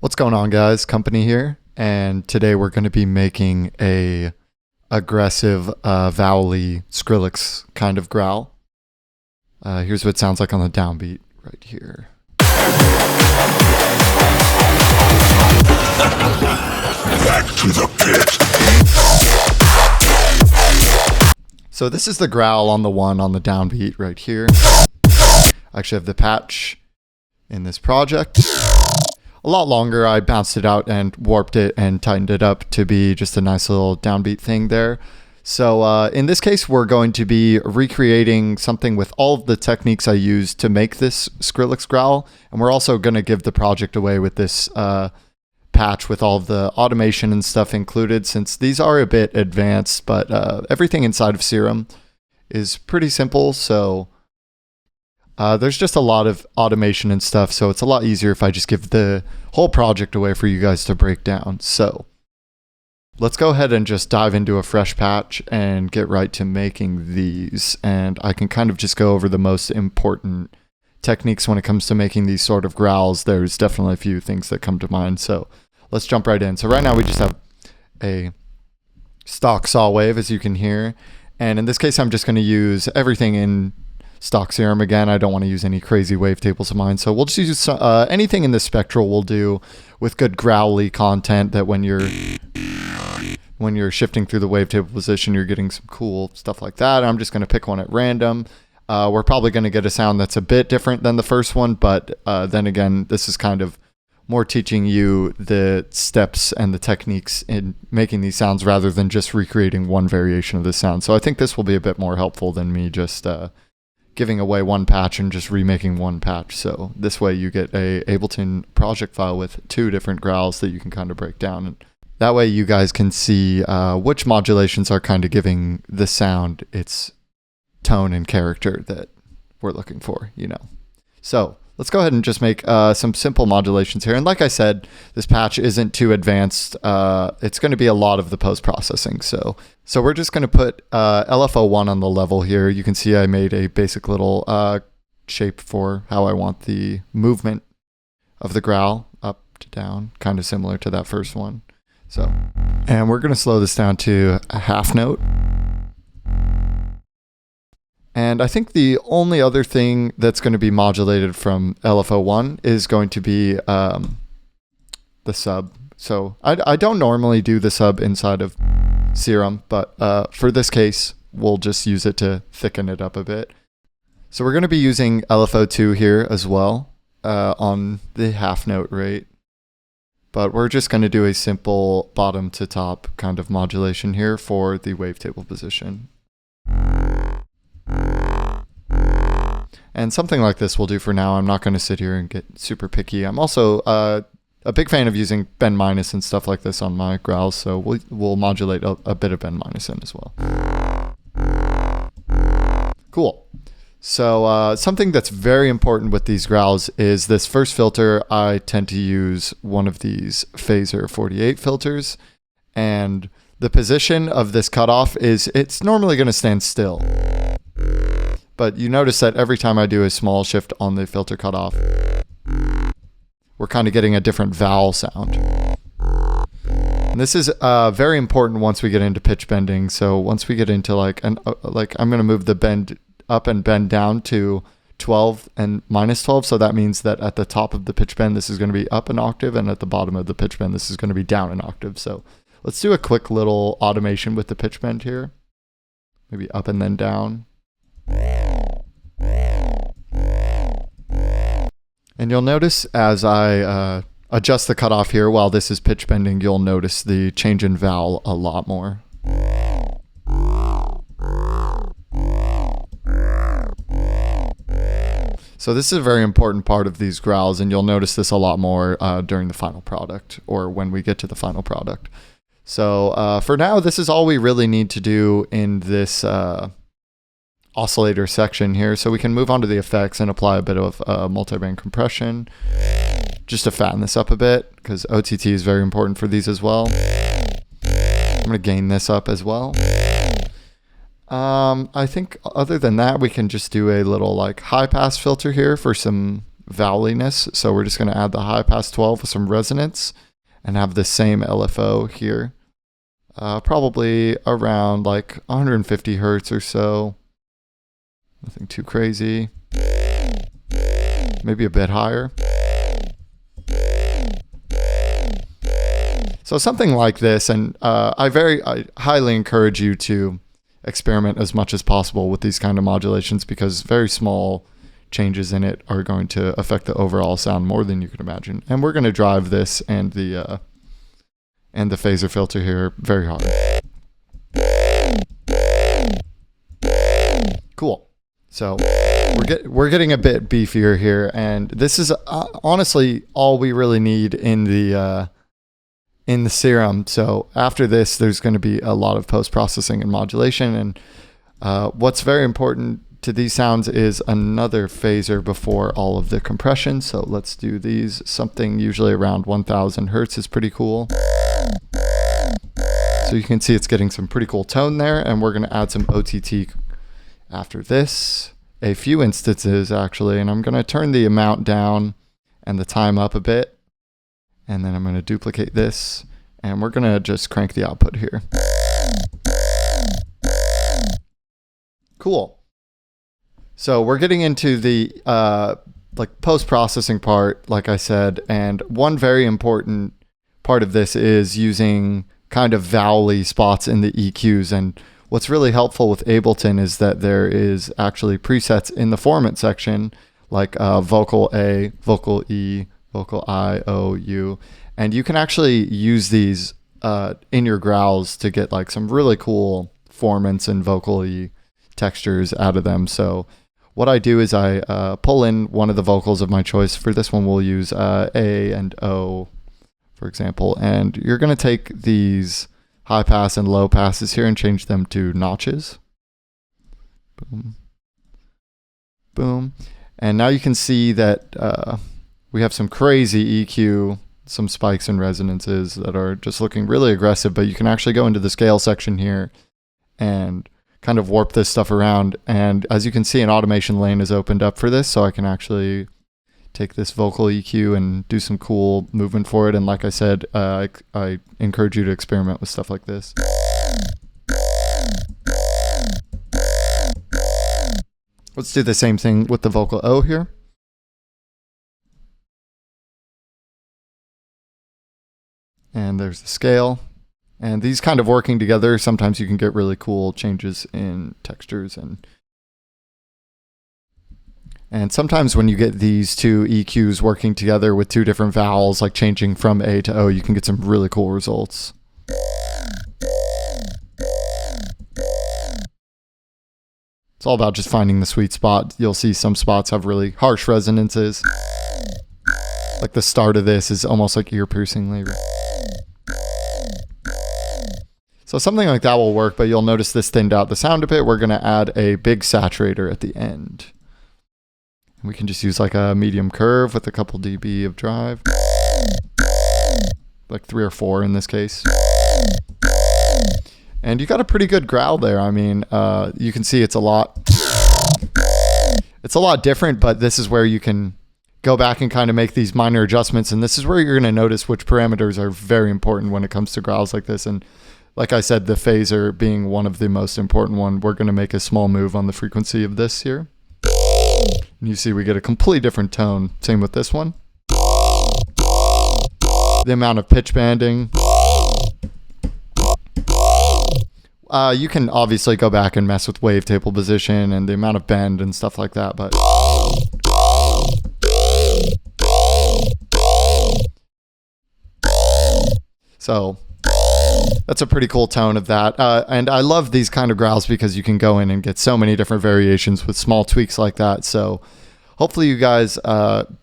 What's going on, guys? Company here, and today we're going to be making a aggressive, vowel-y Skrillex kind of growl. Here's what it sounds like on the downbeat right here. Back to the pit. So this is the growl on the one on the downbeat right here. I actually have the patch in this project. A lot longer. I bounced it out and warped it and tightened it up to be just a nice little downbeat thing there. So in this case, we're going to be recreating something with all of the techniques I used to make this Skrillex growl. And we're also going to give the project away with this patch with all of the automation and stuff included, since these are a bit advanced, but everything inside of Serum is pretty simple. So there's just a lot of automation and stuff, so it's a lot easier if I just give the whole project away for you guys to break down. So let's go ahead and just dive into a fresh patch and get right to making these. And I can kind of just go over the most important techniques when it comes to making these sort of growls. There's definitely a few things that come to mind, so let's jump right in. So right now we just have a stock saw wave, as you can hear. And in this case, I'm just going to use everything in stock Serum again. I don't want to use any crazy wavetables of mine, so we'll just use anything in the spectral will do with good growly content that when you're shifting through the wavetable position, you're getting some cool stuff like that. I'm just going to pick one at random. We're probably going to get a sound that's a bit different than the first one, but then again, this is kind of more teaching you the steps and the techniques in making these sounds rather than just recreating one variation of the sound. So I think this will be a bit more helpful than me just giving away one patch and just remaking one patch. So this way you get a Ableton project file with two different growls that you can kind of break down. And that way you guys can see which modulations are kind of giving the sound its tone and character that we're looking for, you know. So let's go ahead and just make some simple modulations here. And like I said, this patch isn't too advanced. It's going to be a lot of the post-processing. So we're just going to put LFO1 on the level here. You can see I made a basic little shape for how I want the movement of the growl, up to down, kind of similar to that first one. So, and we're going to slow this down to a half note. And I think the only other thing that's going to be modulated from LFO1 is going to be the sub. So I don't normally do the sub inside of Serum, but for this case, we'll just use it to thicken it up a bit. So we're going to be using LFO2 here as well on the half note rate. But we're just going to do a simple bottom to top kind of modulation here for the wavetable position. And something like this will do for now. I'm not going to sit here and get super picky. I'm also a big fan of using bend minus and stuff like this on my growls, so we'll modulate a bit of bend minus in as well. Cool. So something that's very important with these growls is this first filter. I tend to use one of these Phaser 48 filters, and the position of this cutoff is it's normally going to stand still. But you notice that every time I do a small shift on the filter cutoff, we're kind of getting a different vowel sound. And this is very important once we get into pitch bending. So once we get into like I'm going to move the bend up and bend down to 12 and minus 12. So that means that at the top of the pitch bend, this is going to be up an octave, and at the bottom of the pitch bend, this is going to be down an octave. So let's do a quick little automation with the pitch bend here. Maybe up and then down. And you'll notice as I adjust the cutoff here while this is pitch bending, you'll notice the change in vowel a lot more. So this is a very important part of these growls, and you'll notice this a lot more during the final product, or when we get to the final product. So for now, this is all we really need to do in this oscillator section here. So we can move on to the effects and apply a bit of multiband compression just to fatten this up a bit, because OTT is very important for these as well. I'm going to gain this up as well. I think other than that, we can just do a little like high pass filter here for some vowliness. So we're just going to add the high pass 12 with some resonance and have the same LFO here. Probably around like 150 hertz or so. Nothing too crazy. Maybe a bit higher. So something like this, and I highly encourage you to experiment as much as possible with these kind of modulations, because very small changes in it are going to affect the overall sound more than you can imagine. And we're going to drive this and the phaser filter here very hard. Cool. So we're getting a bit beefier here, and this is honestly all we really need in the Serum. So after this, there's going to be a lot of post-processing and modulation, and what's very important to these sounds is another phaser before all of the compression. So let's do these. Something usually around 1000 hertz is pretty cool. So you can see it's getting some pretty cool tone there, and we're going to add some OTT after this. A few instances actually, and I'm going to turn the amount down and the time up a bit. And then I'm going to duplicate this, and we're going to just crank the output here. Cool. So we're getting into the like post-processing part, like I said, and one very important part of this is using kind of vowel-y spots in the EQs. And what's really helpful with Ableton is that there is actually presets in the format section, like vocal A, vocal E, vocal I, O, U, and you can actually use these in your growls to get like some really cool formants and vocal-y textures out of them. So what I do is I pull in one of the vocals of my choice. For this one, we'll use A and O, for example, and you're going to take these high pass and low passes here and change them to notches. Boom. Boom. And now you can see that we have some crazy EQ, some spikes and resonances that are just looking really aggressive, but you can actually go into the scale section here and kind of warp this stuff around. And as you can see, an automation lane is opened up for this, so I can actually take this vocal EQ and do some cool movement for it. And like I said, I encourage you to experiment with stuff like this. Let's do the same thing with the vocal O here. And there's the scale. And these kind of working together, sometimes you can get really cool changes in textures. And sometimes when you get these two EQs working together with two different vowels, like changing from A to O, you can get some really cool results. It's all about just finding the sweet spot. You'll see some spots have really harsh resonances. Like the start of this is almost like ear-piercingly. So something like that will work, but you'll notice this thinned out the sound a bit. We're going to add a big saturator at the end. We can just use like a medium curve with a couple dB of drive. Like 3 or 4 in this case. And you got a pretty good growl there. I mean, you can see it's a lot different, but this is where you can go back and kind of make these minor adjustments. And this is where you're going to notice which parameters are very important when it comes to growls like this. And like I said, the phaser being one of the most important one, we're going to make a small move on the frequency of this here. And you see we get a completely different tone. Same with this one. The amount of pitch banding. You can obviously go back and mess with wavetable position and the amount of bend and stuff like that, but so that's a pretty cool tone of that. And I love these kind of growls because you can go in and get so many different variations with small tweaks like that. So hopefully you guys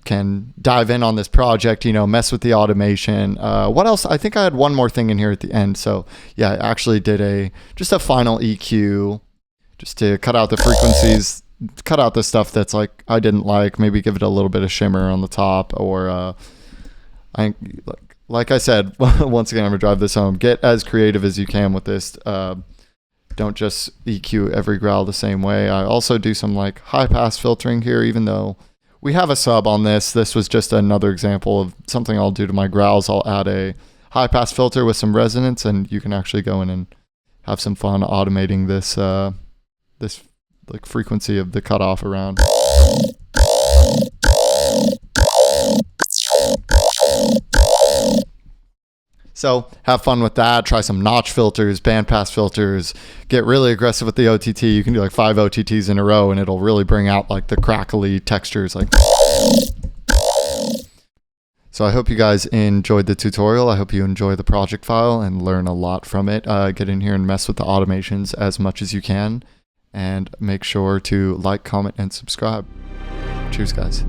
can dive in on this project, you know, mess with the automation. What else? I think I had one more thing in here at the end. So yeah, I actually did just a final EQ just to cut out the frequencies, cut out the stuff that's like I didn't like, maybe give it a little bit of shimmer on the top, or like I said, once again, I'm gonna drive this home. Get as creative as you can with this. Don't just EQ every growl the same way. I also do some like high pass filtering here, even though we have a sub on this. This was just another example of something I'll do to my growls. I'll add a high pass filter with some resonance, and you can actually go in and have some fun automating this this like frequency of the cutoff around. So have fun with that. Try some notch filters, bandpass filters, get really aggressive with the OTT. You can do like 5 OTTs in a row and it'll really bring out like the crackly textures. Like. So I hope you guys enjoyed the tutorial. I hope you enjoy the project file and learn a lot from it. Get in here and mess with the automations as much as you can. And make sure to like, comment, and subscribe. Cheers, guys.